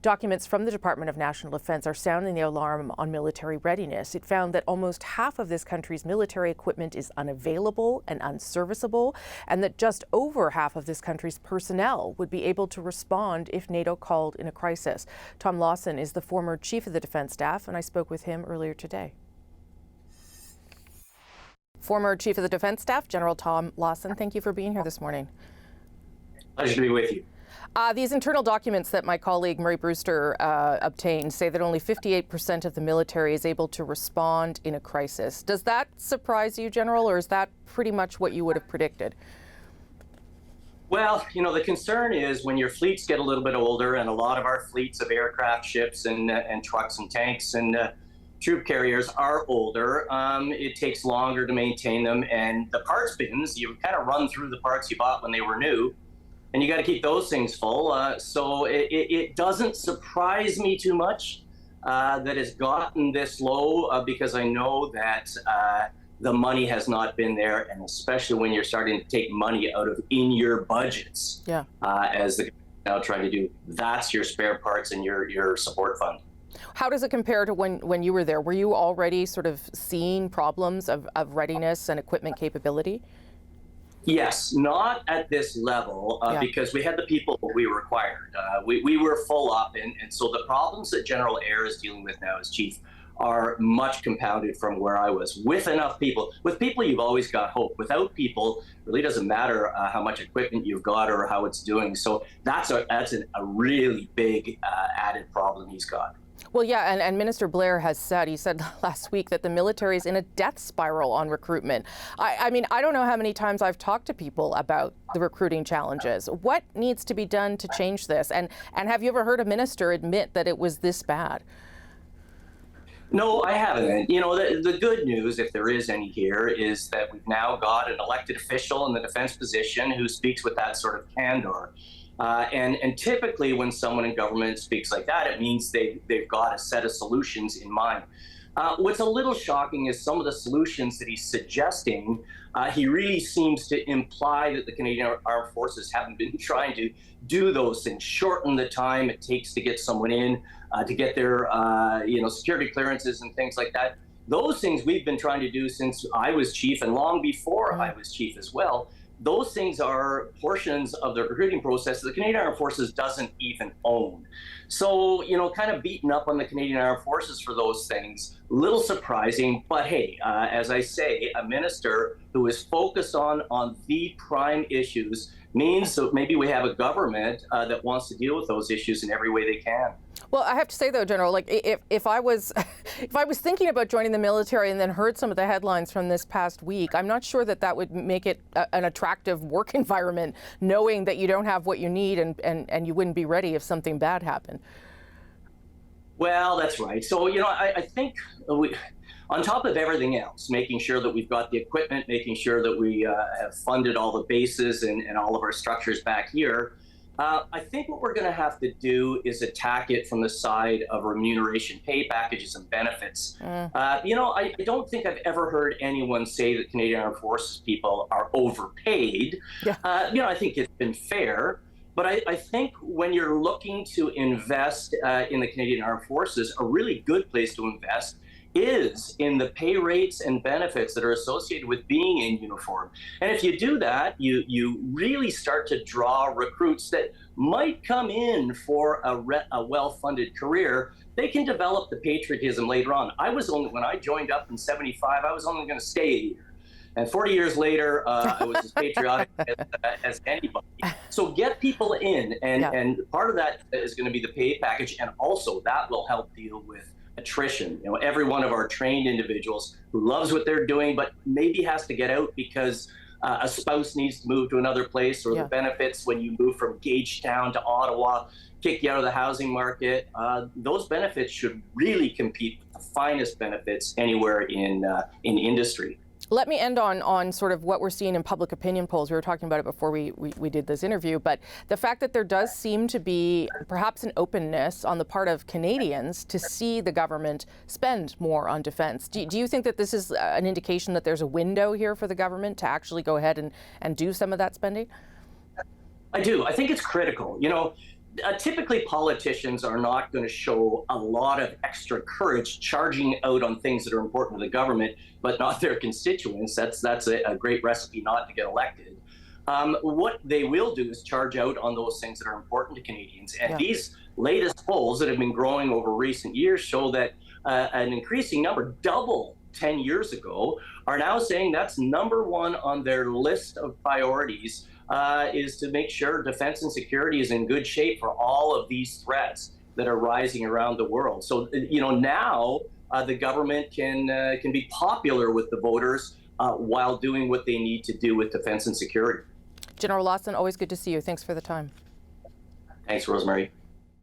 Documents from the Department of National Defense are sounding the alarm on military readiness. It found that almost half of this country's military equipment is unavailable and unserviceable, and that just over half of this country's personnel would be able to respond if NATO called in a crisis. Tom Lawson is the former Chief of the Defense Staff, and I spoke with him earlier today. Former Chief of the Defense Staff, General Tom Lawson, thank you for being here this morning. Pleasure to be with you. These internal documents that my colleague Murray Brewster obtained say that only 58% of the military is able to respond in a crisis. Does that surprise you, General, or is that pretty much what you would have predicted? Well, the concern is when your fleets get a little bit older, and a lot of our fleets of aircraft, ships, and trucks and tanks and troop carriers are older, it takes longer to maintain them. And the parts bins, you kind of run through the parts you bought when they were new, and you got to keep those things full. So it doesn't surprise me too much that it's gotten this low, because I know that the money has not been there, and especially when you're starting to take money out of in-year budgets, as the now trying to do, that's your spare parts and your support fund. How does it compare to when you were there? Were you already sort of seeing problems of readiness and equipment capability? Yes, not at this level, because we had the people we required. We were full up, and so the problems that General Eyre is dealing with now as chief are much compounded from where I was. With enough people, with people you've always got hope. Without people, it really doesn't matter how much equipment you've got or how it's doing. So that's a really big added problem he's got. Well, yeah, and Minister Blair has said, he said last week that the military is in a death spiral on recruitment. I mean, I don't know how many times I've talked to people about the recruiting challenges. What needs to be done to change this? And have you ever heard a minister admit that it was this bad? No, I haven't. The good news, if there is any here, is that we've now got an elected official in the defense position who speaks with that sort of candor. And typically when someone in government speaks like that, it means they've got a set of solutions in mind. What's a little shocking is some of the solutions that he's suggesting. He really seems to imply that the Canadian Armed Forces haven't been trying to do those things, shorten the time it takes to get someone in, to get their security clearances and things like that. Those things we've been trying to do since I was chief, and long before I was chief as well. Those things are portions of the recruiting process that the Canadian Armed Forces doesn't even own. So, kind of beaten up on the Canadian Armed Forces for those things, a little surprising, but hey, as I say, a minister who is focused on the prime issues means that maybe we have a government that wants to deal with those issues in every way they can. Well, I have to say though, General, like if I was thinking about joining the military and then heard some of the headlines from this past week, I'm not sure that would make it an attractive work environment, knowing that you don't have what you need and you wouldn't be ready if something bad happened. Well, that's right. So, I think on top of everything else, making sure that we've got the equipment, making sure that we have funded all the bases and all of our structures back here, I think what we're going to have to do is attack it from the side of remuneration, pay packages, and benefits. I don't think I've ever heard anyone say that Canadian Armed Forces people are overpaid. I think it's been fair. But I think when you're looking to invest in the Canadian Armed Forces, a really good place to invest is in the pay rates and benefits that are associated with being in uniform. And if you do that, you really start to draw recruits that might come in for a well-funded career. They can develop the patriotism later on. When I joined up in 75, I was only going to stay a year. And 40 years later, I was as patriotic as anybody. So get people in, and part of that is going to be the pay package, and also that will help deal with attrition. Every one of our trained individuals who loves what they're doing, but maybe has to get out because a spouse needs to move to another place, or the benefits when you move from Gagetown to Ottawa kick you out of the housing market. Those benefits should really compete with the finest benefits anywhere in industry. Let me end on sort of what we're seeing in public opinion polls. We were talking about it before we did this interview, but the fact that there does seem to be perhaps an openness on the part of Canadians to see the government spend more on defense. Do you think that this is an indication that there's a window here for the government to actually go ahead and do some of that spending? I do. I think it's critical. Typically, politicians are not going to show a lot of extra courage charging out on things that are important to the government, but not their constituents. That's a great recipe not to get elected. What they will do is charge out on those things that are important to Canadians. And these latest polls that have been growing over recent years show that an increasing number, double 10 years ago, are now saying that's number one on their list of priorities, is to make sure defense and security is in good shape for all of these threats that are rising around the world. So, now the government can be popular with the voters while doing what they need to do with defense and security. General Lawson, always good to see you. Thanks for the time. Thanks, Rosemary.